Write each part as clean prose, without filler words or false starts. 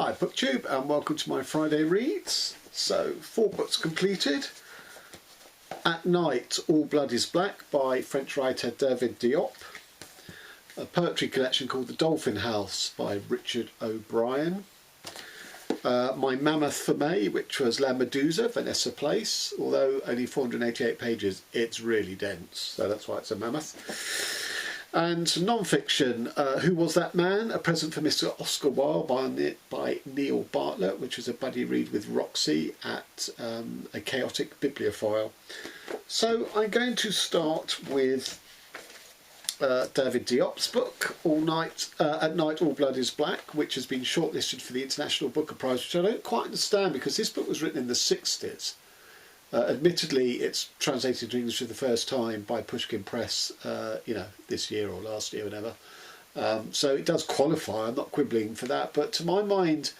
Hi BookTube, and welcome to my Friday reads. So 4 books completed. At Night, All Blood is Black by French writer David Diop. A poetry collection called The Dolphin House by Richard O'Brien. My Mammoth for May, which was La Medusa, Vanessa Place. Although only 488 pages, it's really dense, so that's why it's a mammoth. And non-fiction, Who Was That Man? A Present for Mr. Oscar Wilde by Neil Bartlett, which was a buddy read with Roxy at a chaotic bibliophile. So I'm going to start with David Diop's book, At Night All Blood is Black, which has been shortlisted for the International Booker Prize, which I don't quite understand because this book was written in the 60s. Admittedly, it's translated into English for the first time by Pushkin Press, this year or last year, whatever. So it does qualify. I'm not quibbling for that. But to my mind,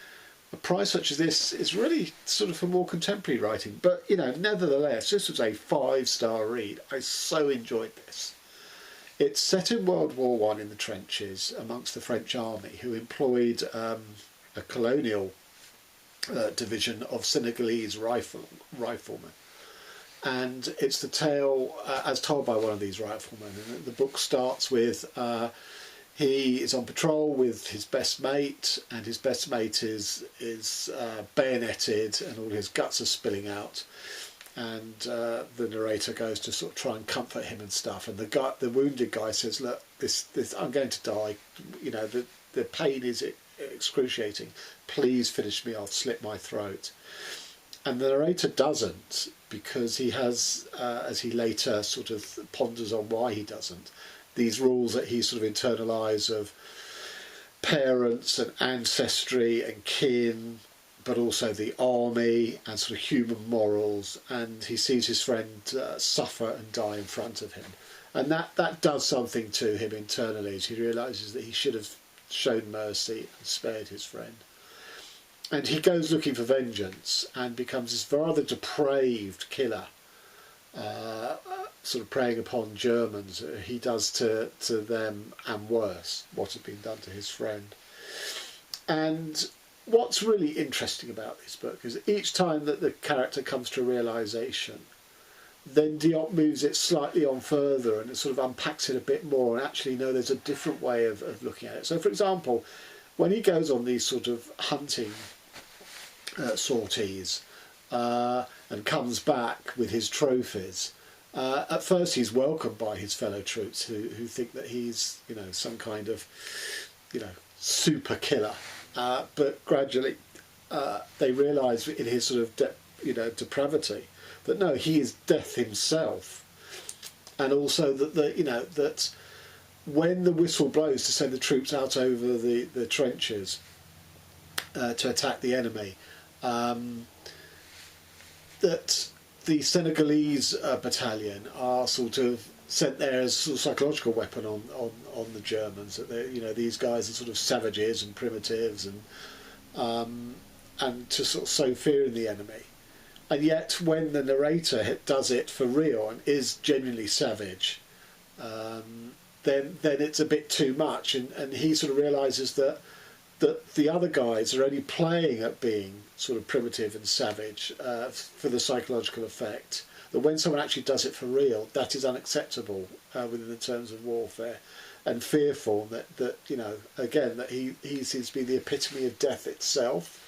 a prize such as this is really sort of for more contemporary writing. But, nevertheless, this was a 5-star read. I so enjoyed this. It's set in World War I in the trenches amongst the French army, who employed a colonial division of Senegalese riflemen, and it's the tale as told by one of these riflemen. And the book starts with he is on patrol with his best mate, and his best mate is bayoneted, and all his guts are spilling out. And the narrator goes to sort of try and comfort him and stuff. And the wounded guy says, "Look, this I'm going to die. The pain is excruciating. Please finish me off, slit my throat." And the narrator doesn't, because he has, as he later sort of ponders on why he doesn't, these rules that he sort of internalised of parents and ancestry and kin, but also the army and sort of human morals. And he sees his friend suffer and die in front of him. And that does something to him internally, as he realises that he should have shown mercy and spared his friend. And he goes looking for vengeance and becomes this rather depraved killer, sort of preying upon Germans. He does to them, and worse, what had been done to his friend. And what's really interesting about this book is each time that the character comes to a realisation, then Diop moves it slightly on further and it sort of unpacks it a bit more, and actually, no, there's a different way of looking at it. So, for example, when he goes on these sort of hunting sorties and comes back with his trophies, at first he's welcomed by his fellow troops who think that he's, some kind of, super killer. But gradually they realise in his sort of, depravity, that no, he is death himself. And also that that when the whistle blows to send the troops out over the trenches to attack the enemy, that the Senegalese battalion are sort of sent there as a sort of psychological weapon on the Germans. That these guys are sort of savages and primitives, and to sort of sow fear in the enemy. And yet, when the narrator does it for real and is genuinely savage, then it's a bit too much, and he sort of realises that the other guys are only playing at being sort of primitive and savage for the psychological effect. That when someone actually does it for real, that is unacceptable within the terms of warfare, and fearful. That again, that he seems to be the epitome of death itself.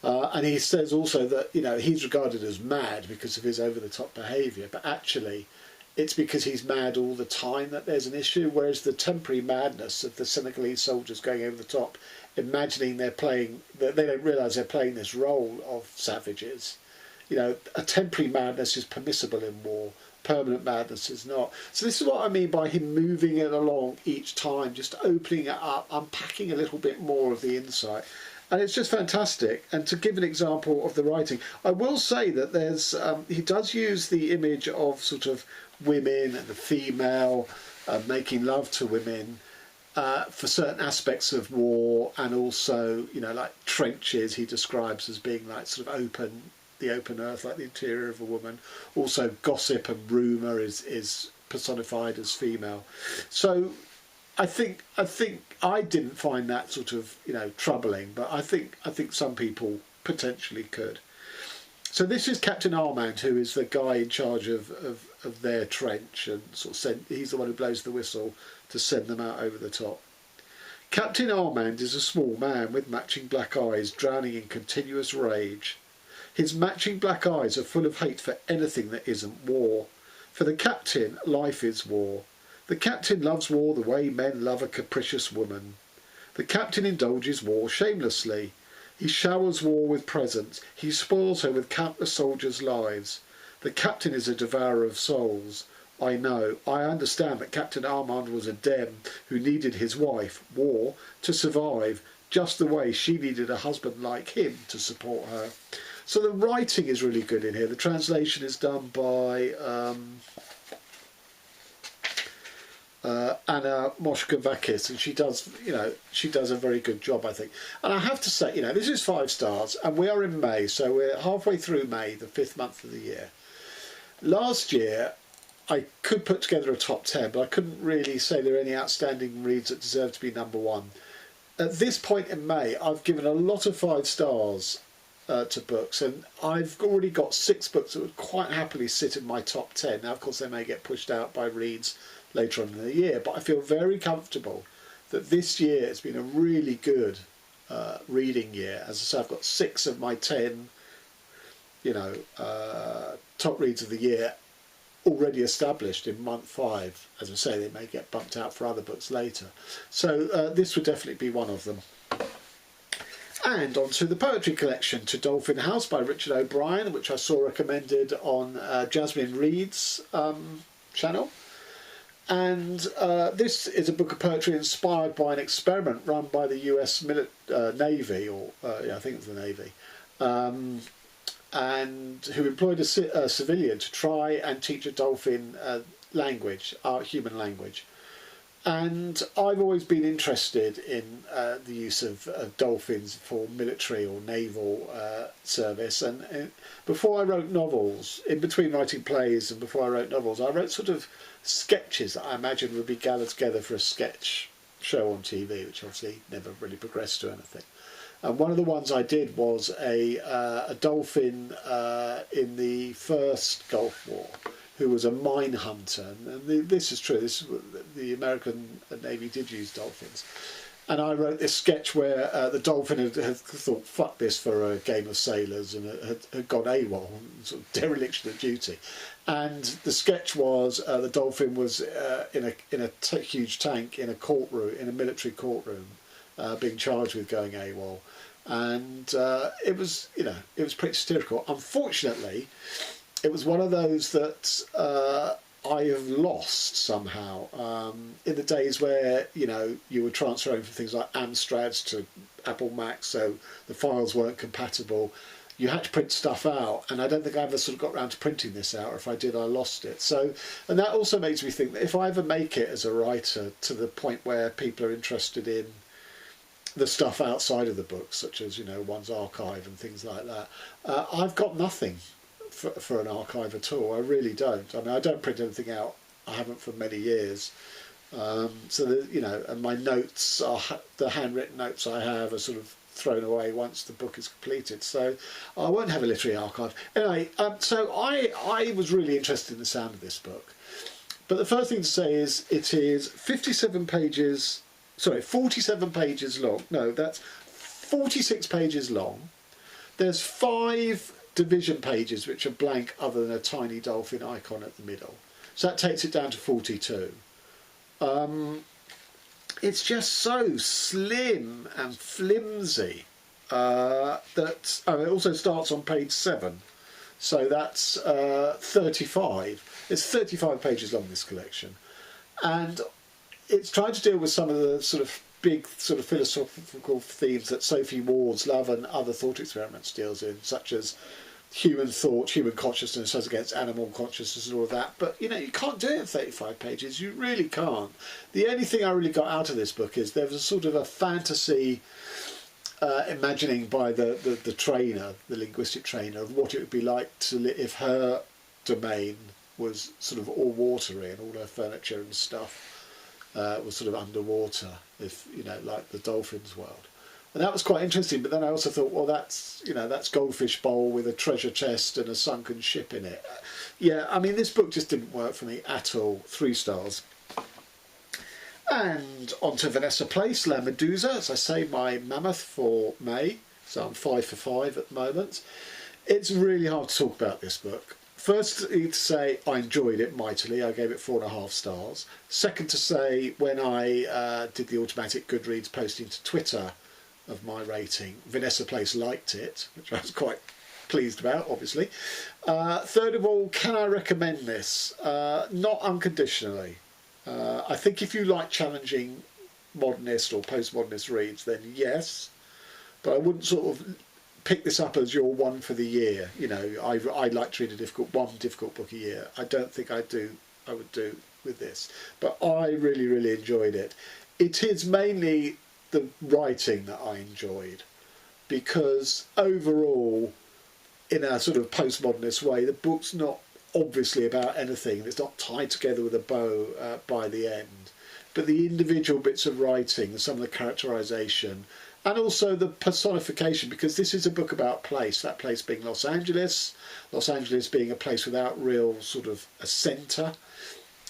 And he says also that he's regarded as mad because of his over-the-top behaviour, but actually it's because he's mad all the time that there's an issue, whereas the temporary madness of the Senegalese soldiers going over the top, imagining they're playing, that they don't realise they're playing this role of savages. A temporary madness is permissible in war, permanent madness is not. So this is what I mean by him moving it along each time, just opening it up, unpacking a little bit more of the insight. And it's just fantastic. And to give an example of the writing, I will say that there's he does use the image of sort of women and the female making love to women for certain aspects of war, and also like trenches he describes as being like sort of the open earth, like the interior of a woman. Also gossip and rumour is personified as female. So I think I didn't find that sort of, you know, troubling, but I think some people potentially could. So this is Captain Armand, who is the guy in charge of their trench, and sort of he's the one who blows the whistle to send them out over the top. Captain Armand is a small man with matching black eyes, drowning in continuous rage. His matching black eyes are full of hate for anything that isn't war. For the captain, life is war. The captain loves war the way men love a capricious woman. The captain indulges war shamelessly. He showers war with presents. He spoils her with countless soldiers' lives. The captain is a devourer of souls. I know, I understand that Captain Armand was a dem who needed his wife, War, to survive, just the way she needed a husband like him to support her. So the writing is really good in here. The translation is done by Anna Moshkovakis, and she does a very good job, I think. And I have to say, you know, this is 5 stars, and we are in May, so we're halfway through May, the 5th month of the year. Last year, I could put together a top 10, but I couldn't really say there are any outstanding reads that deserve to be number 1. At this point in May, I've given a lot of 5 stars to books, and I've already got 6 books that would quite happily sit in my top 10. Now, of course, they may get pushed out by reads later on in the year, but I feel very comfortable that this year has been a really good reading year. As I say, I've got 6 of my 10, you know, top reads of the year already established in month 5. As I say, they may get bumped out for other books later. So this would definitely be one of them. And on to the poetry collection, To Dolphin House by Richard O'Brien, which I saw recommended on Jasmine Reed's channel. And this is a book of poetry inspired by an experiment run by the US Navy, or yeah, I think it was the Navy, and who employed a civilian to try and teach a dolphin language, human language. And I've always been interested in the use of dolphins for military or naval service. And before I wrote novels, in between writing plays and before I wrote novels, I wrote sort of sketches that I imagined would be gathered together for a sketch show on TV, which obviously never really progressed to anything. And one of the ones I did was a dolphin in the first Gulf War, who was a mine hunter. And this is true, the American Navy did use dolphins. And I wrote this sketch where the dolphin had thought, fuck this for a game of sailors, and had gone AWOL, sort of dereliction of duty. And the sketch was the dolphin was in a huge tank in a courtroom, in a military courtroom, being charged with going AWOL. And it was, you know, it was pretty satirical. Unfortunately, it was one of those that I have lost somehow. In the days where, you know, you were transferring from things like Amstrads to Apple Macs, so the files weren't compatible. You had to print stuff out, and I don't think I ever sort of got around to printing this out, or if I did, I lost it. So, and that also makes me think that if I ever make it as a writer to the point where people are interested in the stuff outside of the book, such as, you know, one's archive and things like that, I've got nothing for an archive at all. I really don't. I mean, I don't print anything out. I haven't for many years. So that, you know, and my notes are the handwritten notes I have are sort of thrown away once the book is completed. So I won't have a literary archive. Anyway, so I was really interested in the sound of this book. But the first thing to say is it is 47 pages long. No, that's 46 pages long. There's 5 division pages which are blank other than a tiny dolphin icon at the middle. So that takes it down to 42. It's just so slim and flimsy that it also starts on page 7. So that's 35. It's 35 pages long, this collection. And it's trying to deal with some of the sort of big sort of philosophical themes that Sophie Ward's Love and Other Thought Experiments deals in, such as human thought, human consciousness as against animal consciousness and all of that. But, you know, you can't do it in 35 pages. You really can't. The only thing I really got out of this book is there was a sort of a fantasy imagining by the trainer, the linguistic trainer, of what it would be like to if her domain was sort of all watery and all her furniture and stuff was sort of underwater, if you know, like the dolphins world. And that was quite interesting, but then I also thought, well, that's, you know, that's Goldfish Bowl with a treasure chest and a sunken ship in it. Yeah, I mean, this book just didn't work for me at all. 3 stars. And on to Vanessa Place, La Medusa, as I say, my mammoth for May. So I'm 5 for 5 at the moment. It's really hard to talk about this book. First, to say I enjoyed it mightily. I gave it 4.5 stars. Second, to say when I did the automatic Goodreads posting to Twitter of my rating, Vanessa Place liked it, which I was quite pleased about, obviously. Third of all, can I recommend this? Not unconditionally. I think if you like challenging modernist or postmodernist reads, then yes, but I wouldn't sort of pick this up as your one for the year. You know, I like to read one difficult book a year. I don't think I would do with this, but I really, really enjoyed it. It is mainly the writing that I enjoyed, because overall, in a sort of postmodernist way, the book's not obviously about anything. It's not tied together with a bow by the end, but the individual bits of writing, some of the characterisation, and also the personification, because this is a book about place, that place being Los Angeles being a place without real sort of a centre.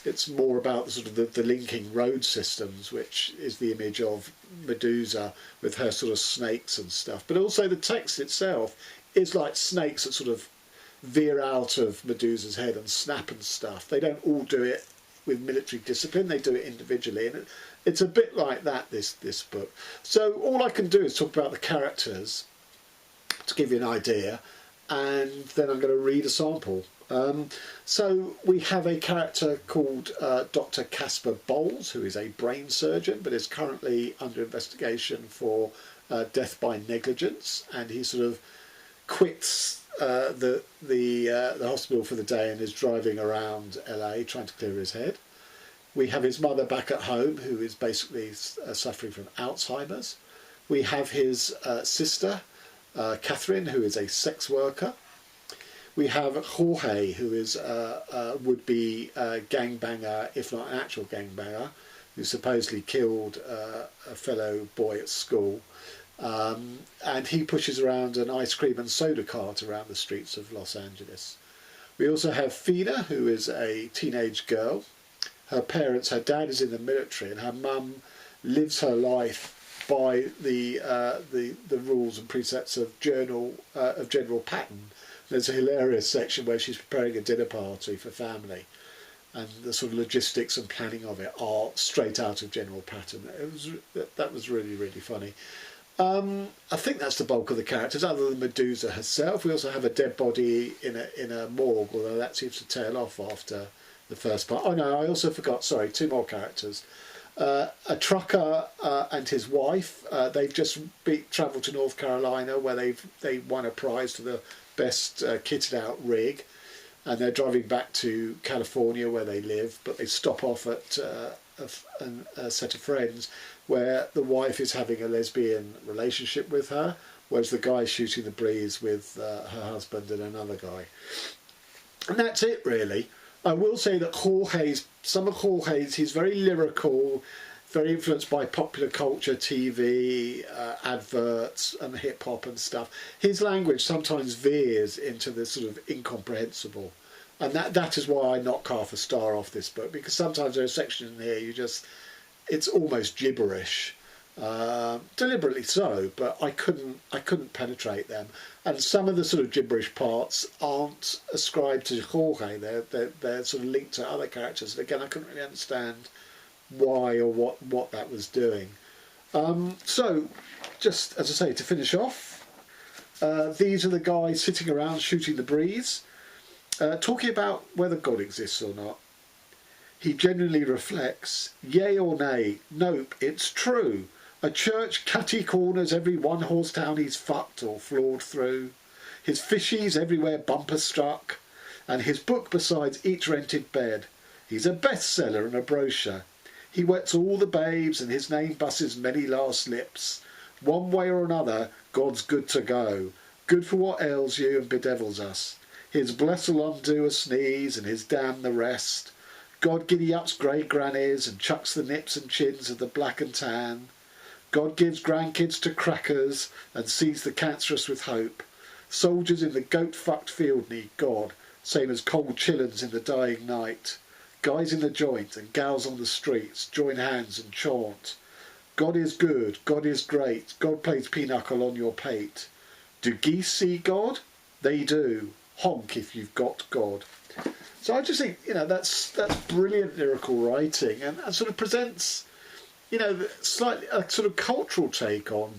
It's more about the sort of the linking road systems, which is the image of Medusa with her sort of snakes and stuff. But also the text itself is like snakes that sort of veer out of Medusa's head and snap and stuff. They don't all do it with military discipline, they do it individually, and it's a bit like that, this book. So all I can do is talk about the characters to give you an idea, and then I'm going to read a sample. So we have a character called Dr. Casper Bowles, who is a brain surgeon but is currently under investigation for death by negligence, and he sort of quits the hospital for the day and is driving around LA trying to clear his head. We have his mother back at home, who is basically suffering from Alzheimer's. We have his sister, Catherine, who is a sex worker. We have Jorge, who is a would-be gangbanger, if not an actual gangbanger, who supposedly killed a fellow boy at school. And he pushes around an ice cream and soda cart around the streets of Los Angeles. We also have Fina, who is a teenage girl. Her dad is in the military, and her mum lives her life by the rules and precepts of General Patton. There's a hilarious section where she's preparing a dinner party for family, and the sort of logistics and planning of it are straight out of General Patton. That was really, really funny. I think that's the bulk of the characters, other than Medusa herself. We also have a dead body in a morgue, although that seems to tail off after the first part. Oh no, I also forgot, sorry, 2 more characters. A trucker and his wife, they've just travelled to North Carolina, where they won a prize for the best kitted out rig, and they're driving back to California where they live, but they stop off at a set of friends where the wife is having a lesbian relationship with her, whereas the guy's shooting the breeze with her husband and another guy. And that's it, really. I will say that some of Jorge's, he's very lyrical, very influenced by popular culture, TV, adverts and hip-hop and stuff. His language sometimes veers into the sort of incomprehensible. And that is why I knock half a star off this book, because sometimes there are sections in here it's almost gibberish. Deliberately so, but I couldn't penetrate them. And some of the sort of gibberish parts aren't ascribed to Jorge. They're sort of linked to other characters. And again, I couldn't really understand why or what that was doing. So, just as I say, to finish off, these are the guys sitting around shooting the breeze, talking about whether God exists or not. He genuinely reflects, yea or nay, nope, it's true. A church catty corners every 1-horse town he's fucked or floored through. His fishies everywhere bumper struck, and his book besides each rented bed. He's a bestseller and a brochure. He wets all the babes, and his name busses many last lips. One way or another, God's good to go. Good for what ails you and bedevils us. His bless'll undo a sneeze, and his damn the rest. God giddy-ups grey grannies and chucks the nips and chins of the black and tan. God gives grandkids to crackers and sees the cancerous with hope. Soldiers in the goat-fucked field need God, same as cold chillins in the dying night. Guys in the joint and gals on the streets join hands and chant. God is good, God is great, God plays pinochle on your pate. Do geese see God? They do. Honk if you've got God. So I just think, that's brilliant lyrical writing and sort of presents, slightly a sort of cultural take on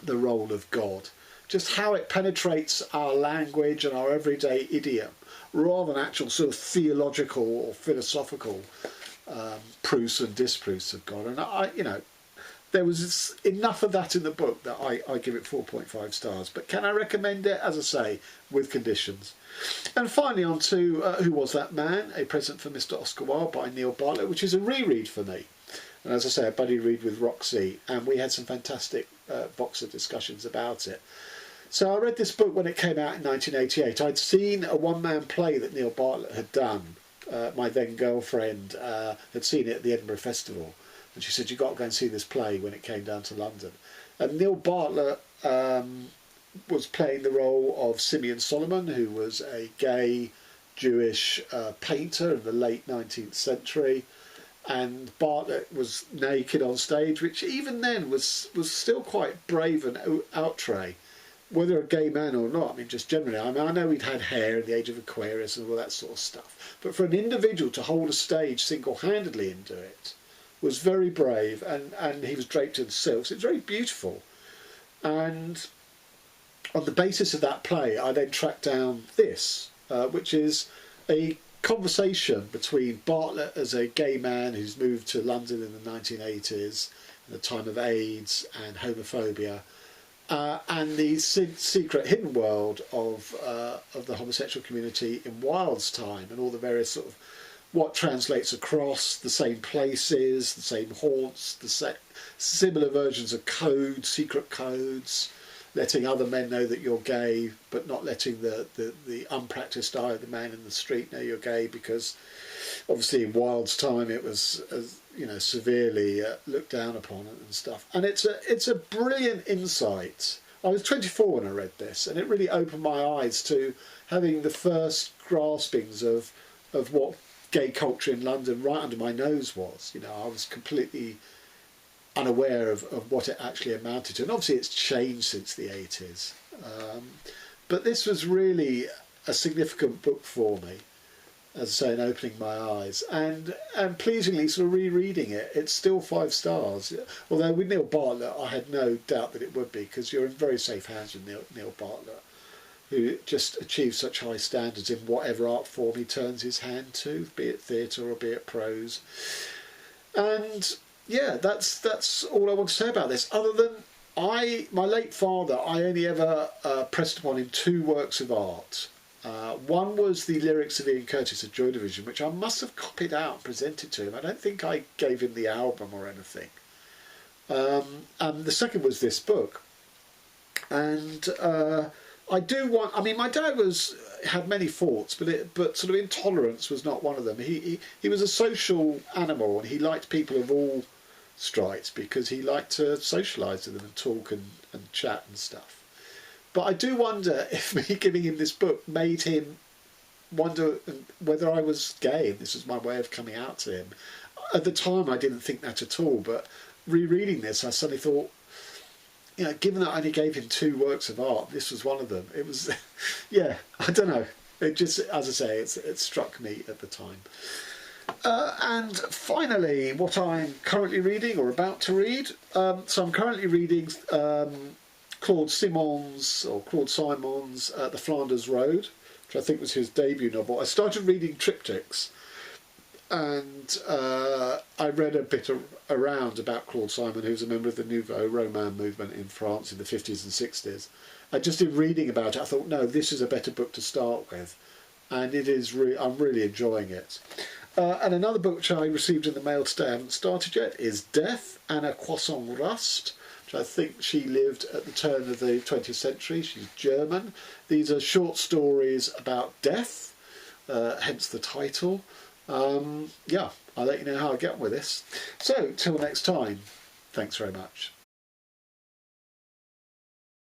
the role of God. Just how it penetrates our language and our everyday idiom, rather than actual sort of theological or philosophical proofs and disproofs of God. And there was enough of that in the book that I give it 4.5 stars. But can I recommend it? As I say, with conditions. And finally on to Who Was That Man? A Present for Mr. Oscar Wilde by Neil Bartlett, which is a reread for me. And as I say, a buddy read with Roxy, and we had some fantastic Boxer discussions about it. So I read this book when it came out in 1988. I'd seen a one-man play that Neil Bartlett had done. My then girlfriend had seen it at the Edinburgh Festival, and she said, "You've got to go and see this play," when it came down to London. And Neil Bartlett was playing the role of Simeon Solomon, who was a gay Jewish painter in the late 19th century. And Bartlett was naked on stage, which even then was still quite brave and outre, whether a gay man or not. I mean, just generally. I know he'd had hair in the age of Aquarius and all that sort of stuff. But for an individual to hold a stage single-handedly and do it was very brave, and he was draped in silks. It's very beautiful. And on the basis of that play, I then tracked down this, which is a conversation between Bartlett as a gay man who's moved to London in the 1980s, in the time of AIDS and homophobia, and the secret hidden world of the homosexual community in Wilde's time, and all the various sort of what translates across the same places, the same haunts, the similar versions of codes, secret codes, letting other men know that you're gay, but not letting the unpractised eye of the man in the street know you're gay, because obviously in Wilde's time it was severely looked down upon and stuff. And it's a brilliant insight. I was 24 when I read this, and it really opened my eyes to having the first graspings of what gay culture in London right under my nose was. I was completely unaware of what it actually amounted to, and obviously it's changed since the 80s, but this was really a significant book for me, as I say, in opening my eyes, and pleasingly sort of rereading it, it's still 5 stars, although with Neil Bartlett I had no doubt that it would be, because you're in very safe hands with Neil Bartlett, who just achieves such high standards in whatever art form he turns his hand to, be it theatre or be it prose. And yeah, that's all I want to say about this, other than my late father, I only ever pressed upon him 2 works of art. One was the lyrics of Ian Curtis of Joy Division, which I must have copied out and presented to him. I don't think I gave him the album or anything. And the second was this book. And my dad had many faults, but sort of intolerance was not one of them. He was a social animal, and he liked people of all stripes because he liked to socialise with them and talk and chat and stuff. But I do wonder if me giving him this book made him wonder whether I was gay, and this was my way of coming out to him. At the time I didn't think that at all, but rereading this I suddenly thought, given that I only gave him 2 works of art, this was one of them. It was, yeah, I don't know. It just, as I say, it struck me at the time. And finally, what I'm currently reading or about to read. So I'm currently reading Claude Simon's The Flanders Road, which I think was his debut novel. I started reading triptychs, and I read a bit around about Claude Simon, who's a member of the Nouveau Roman movement in France in the 50s and 60s. And just in reading about it, I thought, no, this is a better book to start with. And it is I'm really enjoying it. And another book which I received in the mail today, I haven't started yet, is Death, Anna Croissant-Rust, which I think she lived at the turn of the 20th century. She's German. These are short stories about death, hence the title. yeah, I'll let you know how I get on with this. So till next time, thanks very much.